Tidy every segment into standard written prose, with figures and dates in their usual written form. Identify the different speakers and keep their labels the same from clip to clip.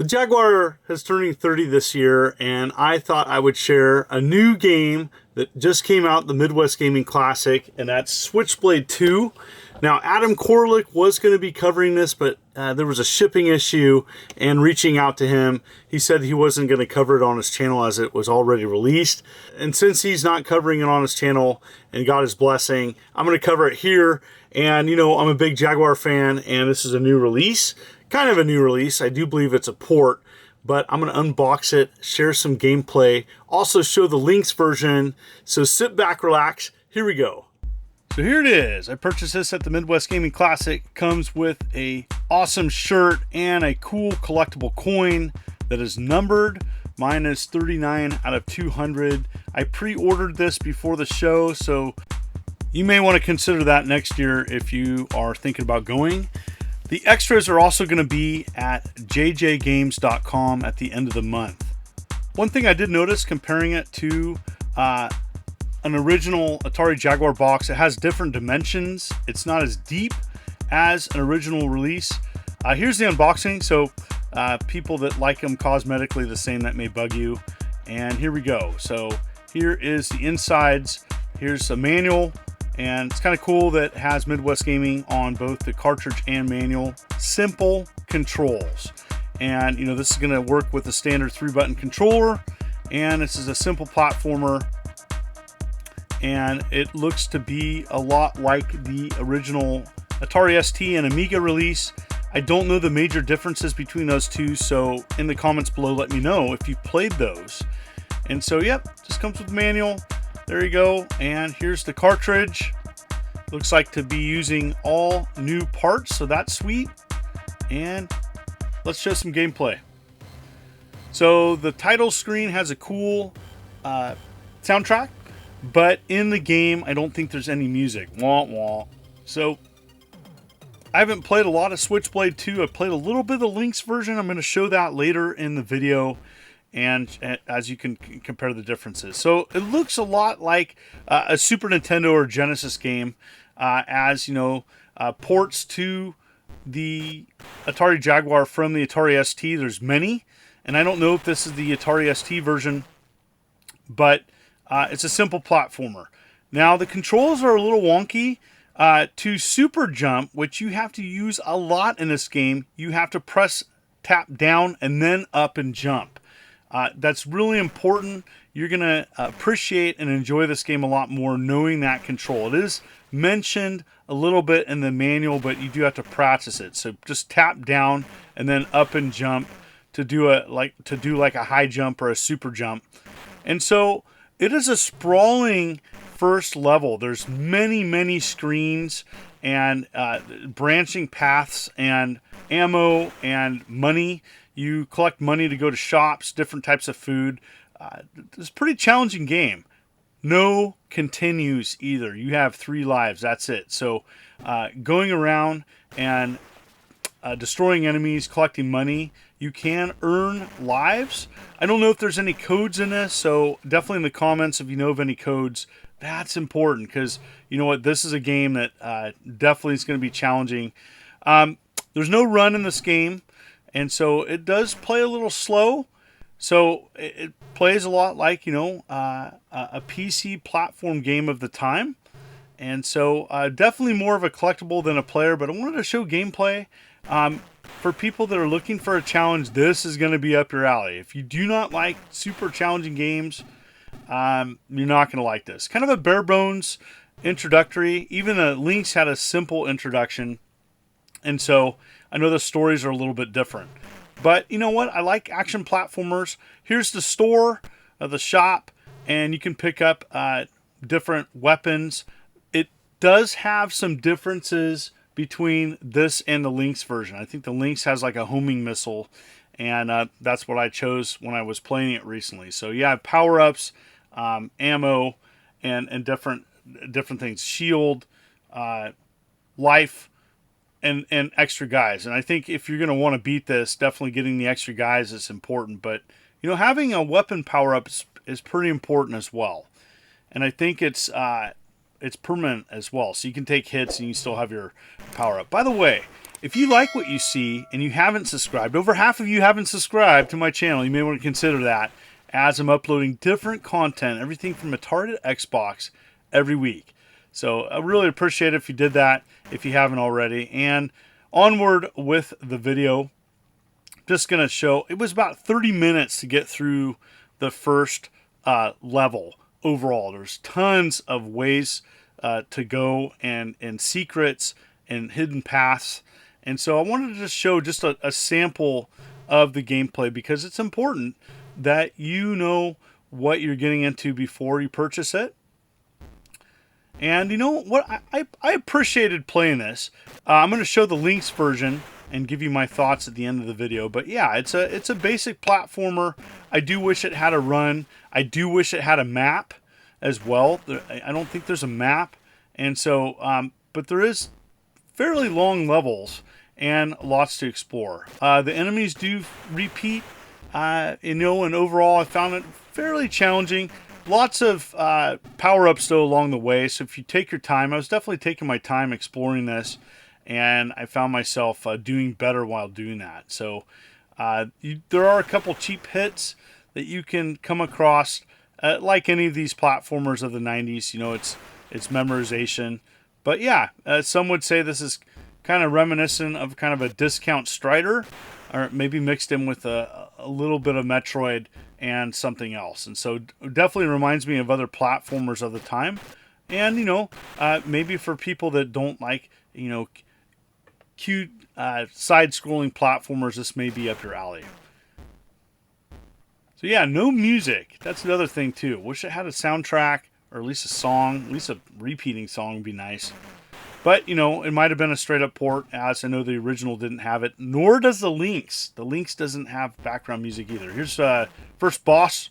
Speaker 1: The Jaguar is turning 30 this year, and I thought I would share a new game that just came out, the Midwest Gaming Classic, and that's Switchblade 2. Now, Adam Korlick was going to be covering this, but there was a shipping issue, and reaching out to him, he said he wasn't going to cover it on his channel as it was already released. And since he's not covering it on his channel and got his blessing, I'm going to cover it here. And, you know, I'm a big Jaguar fan, and this is a new release. Kind of a new release. I do believe it's a port, but I'm going to unbox it, share some gameplay, also show the Lynx version. So sit back, relax. Here we go. So here it is. I purchased this at the Midwest Gaming Classic. Comes with a awesome shirt and a cool collectible coin that is numbered. Mine is 39 out of 200. I pre-ordered this before the show, so you may want to consider that next year if you are thinking about going. The extras are also going to be at jjgames.com at the end of the month. One thing I did notice comparing it to an original Atari Jaguar box, it has different dimensions. It's not as deep as an original release. Here's the unboxing. So people that like them cosmetically the same, that may bug you. And here we go. So here is the insides. Here's a manual. And it's kind of cool that it has Midwest Gaming on both the cartridge and manual. Simple controls. And, you know, this is going to work with the standard 3-button controller. And this is a simple platformer. And it looks to be a lot like the original Atari ST and Amiga release. I don't know the major differences between those two. So in the comments below, let me know if you've played those. And so, yep, just comes with the manual. There you go, and here's the cartridge. Looks like to be using all new parts, so that's sweet. And let's show some gameplay. So the title screen has a cool soundtrack, but in the game, I don't think there's any music. Wah, wah. So I haven't played a lot of Switchblade 2. I've played a little bit of the Lynx version. I'm going to show that later in the video. And as you can compare the differences. So it looks a lot like a Super Nintendo or Genesis game, as you know, ports to the Atari Jaguar from the Atari ST. There's many, and I don't know if this is the Atari ST version, but it's a simple platformer. Now the controls are a little wonky. To super jump, which you have to use a lot in this game, you have to tap down and then up and jump. That's really important. You're going to appreciate and enjoy this game a lot more knowing that control. It is mentioned a little bit in the manual, but you do have to practice it. So just tap down and then up and jump to do like a high jump or a super jump. And so it is a sprawling first level. There's many screens and branching paths and ammo and money. You collect money to go to shops, different types of food. It's a pretty challenging game. No continues either. You have 3 lives. That's it. So going around and destroying enemies, collecting money, you can earn lives. I don't know if there's any codes in this, so definitely in the comments if you know of any codes. That's important because, you know what, this is a game that definitely is going to be challenging. There's no run in this game. And so it does play a little slow. So it plays a lot like, you know, a PC platform game of the time. And so definitely more of a collectible than a player. But I wanted to show gameplay. For people that are looking for a challenge, this is going to be up your alley. If you do not like super challenging games, you're not going to like this. Kind of a bare bones introductory. Even the Lynx had a simple introduction. And so I know the stories are a little bit different. But you know what? I like action platformers. Here's the store, the shop, and you can pick up different weapons. It does have some differences between this and the Lynx version. I think the Lynx has like a homing missile, and that's what I chose when I was playing it recently. So yeah, power-ups, ammo, and different things. Shield, life, and extra guys. And I think if you're going to want to beat this, definitely getting the extra guys is important. But, you know, having a weapon power-up is pretty important as well. And I think it's permanent as well. So you can take hits and you still have your power-up. By the way, if you like what you see and you haven't subscribed, over half of you haven't subscribed to my channel, you may want to consider that, as I'm uploading different content, everything from Atari to Xbox, every week. So I really appreciate it if you did that, if you haven't already. And onward with the video. Just going to show, it was about 30 minutes to get through the first level overall. There's tons of ways to go, and secrets and hidden paths. And so I wanted to just show just a sample of the gameplay, because it's important that you know what you're getting into before you purchase it. And you know what, I appreciated playing this. I'm going to show the Lynx version and give you my thoughts at the end of the video. But yeah, it's a basic platformer. I do wish it had a run. I do wish it had a map as well. I don't think there's a map. And so, but there is fairly long levels and lots to explore. The enemies do repeat, you know, and overall I found it fairly challenging. Lots of power-ups though along the way, so if you take your time, I was definitely taking my time exploring this, and I found myself doing better while doing that. So there are a couple cheap hits that you can come across, like any of these platformers of the 90s. You know, it's memorization. But yeah, some would say this is kind of reminiscent of kind of a discount Strider, or maybe mixed in with a little bit of Metroid and something else. And so definitely reminds me of other platformers of the time. And, you know, maybe for people that don't like, you know, cute side-scrolling platformers, this may be up your alley. So yeah, no music. That's another thing too. Wish it had a soundtrack, or at least a song. At least a repeating song would be nice. But, you know, it might have been a straight-up port, as I know the original didn't have it. Nor does the Lynx. The Lynx doesn't have background music either. Here's first boss.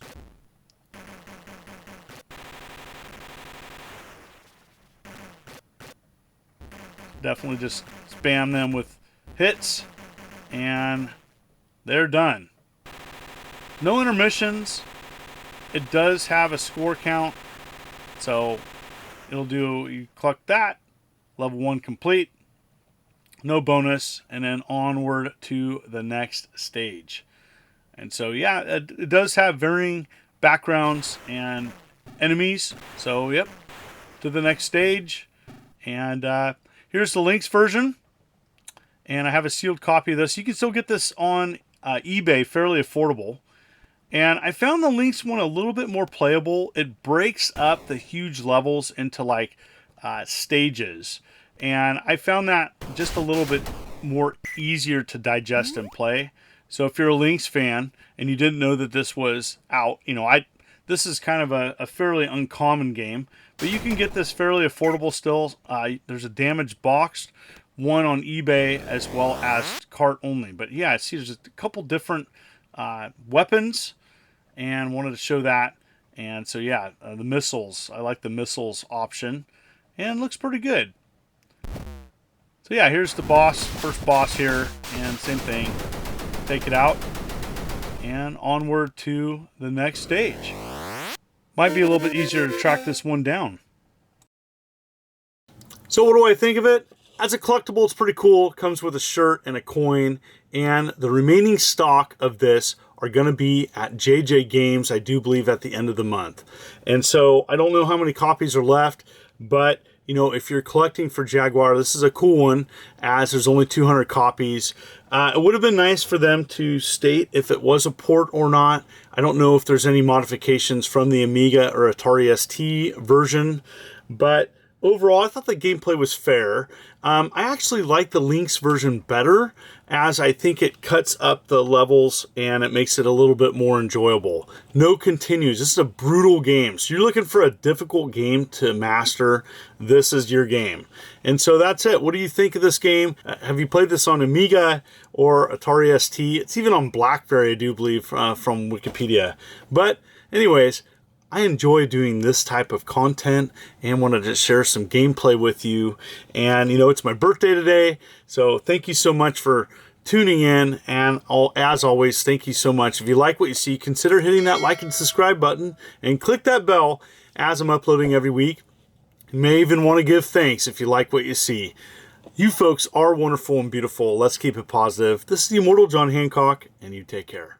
Speaker 1: Definitely just spam them with hits, and they're done. No intermissions. It does have a score count, so it'll do, you collect that, level 1 complete, no bonus, and then onward to the next stage. And so yeah, it does have varying backgrounds and enemies. So yep, to the next stage. And here's the Lynx version, and I have a sealed copy of this. You can still get this on eBay, fairly affordable. And I found the Lynx one a little bit more playable. It breaks up the huge levels into like stages, and I found that just a little bit more easier to digest and play. So if you're a Lynx fan and you didn't know that this was out, you know, this is kind of a fairly uncommon game, but you can get this fairly affordable still. There's a damaged box one on eBay as well as cart only. But yeah, I see there's a couple different weapons, and wanted to show that. And so yeah, the missiles, I like the missiles option, and looks pretty good. So yeah, here's the boss, first boss here, and same thing. Take it out, and onward to the next stage. Might be a little bit easier to track this one down. So what do I think of it? As a collectible, it's pretty cool. It comes with a shirt and a coin, and the remaining stock of this are going to be at JJ Games, I do believe, at the end of the month. And so I don't know how many copies are left, but you know, if you're collecting for Jaguar, this is a cool one, as there's only 200 copies. It would have been nice for them to state if it was a port or not. I don't know if there's any modifications from the Amiga or Atari ST version, but overall, I thought the gameplay was fair. I actually like the Lynx version better, as I think it cuts up the levels and it makes it a little bit more enjoyable. No continues. This is a brutal game. So you're looking for a difficult game to master, this is your game. And so that's it. What do you think of this game? Have you played this on Amiga or Atari ST? It's even on BlackBerry, I do believe, from Wikipedia. But anyways, I enjoy doing this type of content and wanted to share some gameplay with you. And you know, it's my birthday today, so thank you so much for tuning in. And as always, thank you so much. If you like what you see, consider hitting that like and subscribe button and click that bell as I'm uploading every week. You may even want to give thanks if you like what you see. You folks are wonderful and beautiful. Let's keep it positive. This is the Immortal John Hancock, and you take care.